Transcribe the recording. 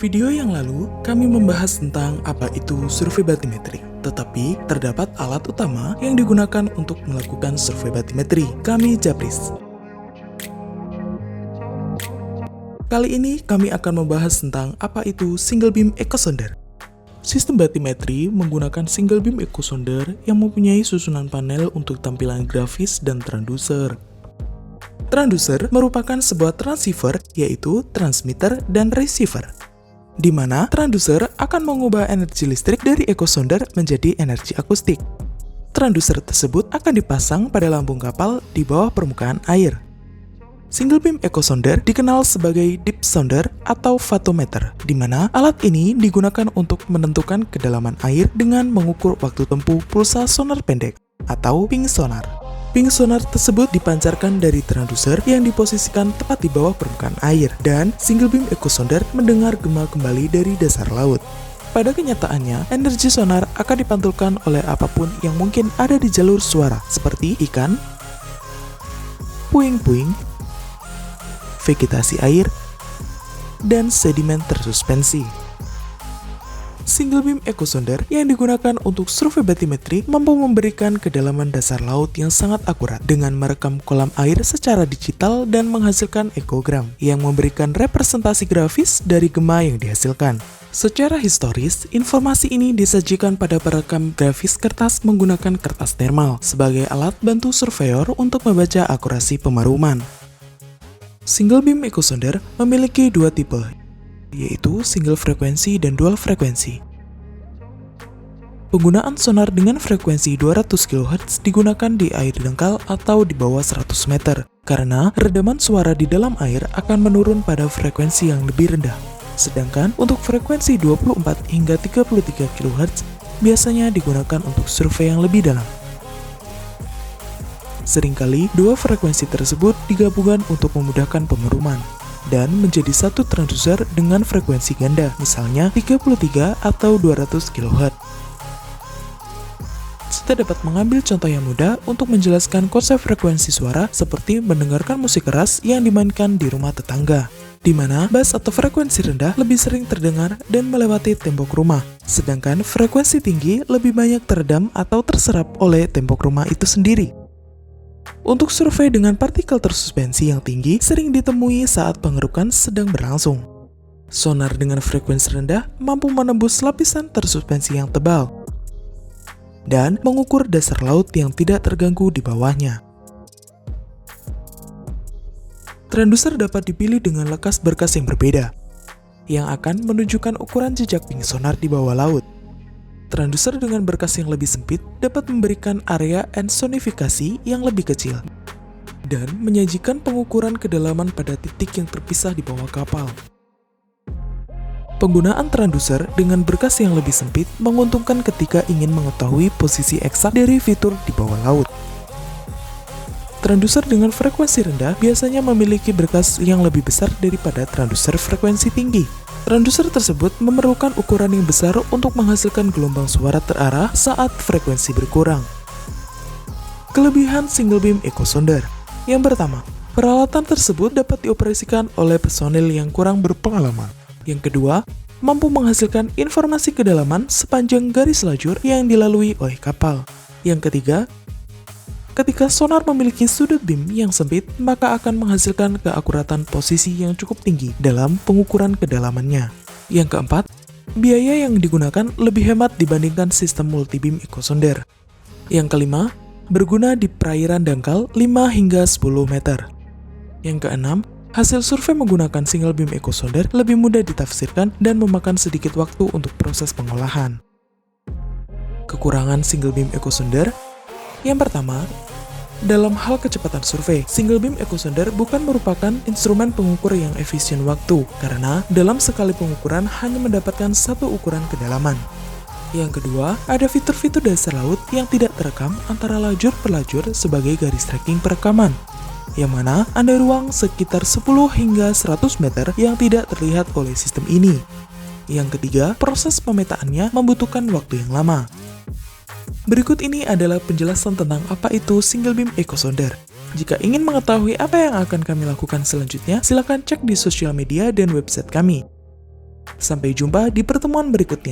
Video yang lalu, kami membahas tentang apa itu survei batimetri. Tetapi, terdapat alat utama yang digunakan untuk melakukan survei batimetri. Kami Japris. Kali ini, kami akan membahas tentang apa itu single beam echo sounder. Sistem batimetri menggunakan single beam echo sounder yang mempunyai susunan panel untuk tampilan grafis dan transducer. Transducer merupakan sebuah transceiver, yaitu transmitter dan receiver, di mana transducer akan mengubah energi listrik dari echo sounder menjadi energi akustik. Transducer tersebut akan dipasang pada lambung kapal di bawah permukaan air. Single beam echo sounder dikenal sebagai deep sounder atau vatometer, di mana alat ini digunakan untuk menentukan kedalaman air dengan mengukur waktu tempuh pulsa sonar pendek atau ping sonar. Ping sonar tersebut dipancarkan dari transducer yang diposisikan tepat di bawah permukaan air, dan single beam echo sounder mendengar gema kembali dari dasar laut. Pada kenyataannya, energi sonar akan dipantulkan oleh apapun yang mungkin ada di jalur suara, seperti ikan, puing-puing, vegetasi air, dan sedimen tersuspensi. Single beam echo sounder yang digunakan untuk survei batimetri mampu memberikan kedalaman dasar laut yang sangat akurat dengan merekam kolam air secara digital dan menghasilkan ekogram yang memberikan representasi grafis dari gema yang dihasilkan. Secara historis, informasi ini disajikan pada perekam grafis kertas menggunakan kertas thermal sebagai alat bantu surveyor untuk membaca akurasi pemaruman. Single beam echo sounder memiliki dua tipe, yaitu single frekuensi dan dual frekuensi. Penggunaan sonar dengan frekuensi 200 kHz digunakan di air dangkal atau di bawah 100 meter, karena redaman suara di dalam air akan menurun pada frekuensi yang lebih rendah. Sedangkan untuk frekuensi 24 hingga 33 kHz biasanya digunakan untuk survei yang lebih dalam. Seringkali, dua frekuensi tersebut digabungkan untuk memudahkan pemaruman dan menjadi satu transducer dengan frekuensi ganda, misalnya 33 atau 200 kHz. Kita dapat mengambil contoh yang mudah untuk menjelaskan konsep frekuensi suara seperti mendengarkan musik keras yang dimainkan di rumah tetangga, di mana bass atau frekuensi rendah lebih sering terdengar dan melewati tembok rumah, sedangkan frekuensi tinggi lebih banyak teredam atau terserap oleh tembok rumah itu sendiri. Untuk survei dengan partikel tersuspensi yang tinggi sering ditemui saat pengerukan sedang berlangsung. Sonar dengan frekuensi rendah mampu menembus lapisan tersuspensi yang tebal dan mengukur dasar laut yang tidak terganggu di bawahnya. Transducer dapat dipilih dengan lekas berkas yang berbeda, yang akan menunjukkan ukuran jejak ping sonar di bawah laut. Transducer dengan berkas yang lebih sempit dapat memberikan area ensonifikasi yang lebih kecil dan menyajikan pengukuran kedalaman pada titik yang terpisah di bawah kapal. Penggunaan transducer dengan berkas yang lebih sempit menguntungkan ketika ingin mengetahui posisi eksak dari fitur di bawah laut. Transducer dengan frekuensi rendah biasanya memiliki berkas yang lebih besar daripada transducer frekuensi tinggi. Transducer tersebut memerlukan ukuran yang besar untuk menghasilkan gelombang suara terarah saat frekuensi berkurang. Kelebihan single beam echo sounder. Yang pertama, peralatan tersebut dapat dioperasikan oleh personil yang kurang berpengalaman. Yang kedua, mampu menghasilkan informasi kedalaman sepanjang garis lajur yang dilalui oleh kapal. Yang ketiga, ketika sonar memiliki sudut beam yang sempit, maka akan menghasilkan keakuratan posisi yang cukup tinggi dalam pengukuran kedalamannya. Yang keempat, biaya yang digunakan lebih hemat dibandingkan sistem multibeam echo sounder. Yang kelima, berguna di perairan dangkal 5 hingga 10 meter. Yang keenam, hasil survei menggunakan single beam echo sounder lebih mudah ditafsirkan dan memakan sedikit waktu untuk proses pengolahan. Kekurangan single beam echo sounder. Yang pertama, dalam hal kecepatan survei, single beam echo sounder bukan merupakan instrumen pengukur yang efisien waktu, karena dalam sekali pengukuran hanya mendapatkan satu ukuran kedalaman. Yang kedua, ada fitur-fitur dasar laut yang tidak terekam antara lajur per lajur sebagai garis tracking perekaman, yang mana ada ruang sekitar 10 hingga 100 meter yang tidak terlihat oleh sistem ini. Yang ketiga, proses pemetaannya membutuhkan waktu yang lama. Berikut ini adalah penjelasan tentang apa itu single beam echo sounder. Jika ingin mengetahui apa yang akan kami lakukan selanjutnya, silakan cek di sosial media dan website kami. Sampai jumpa di pertemuan berikutnya.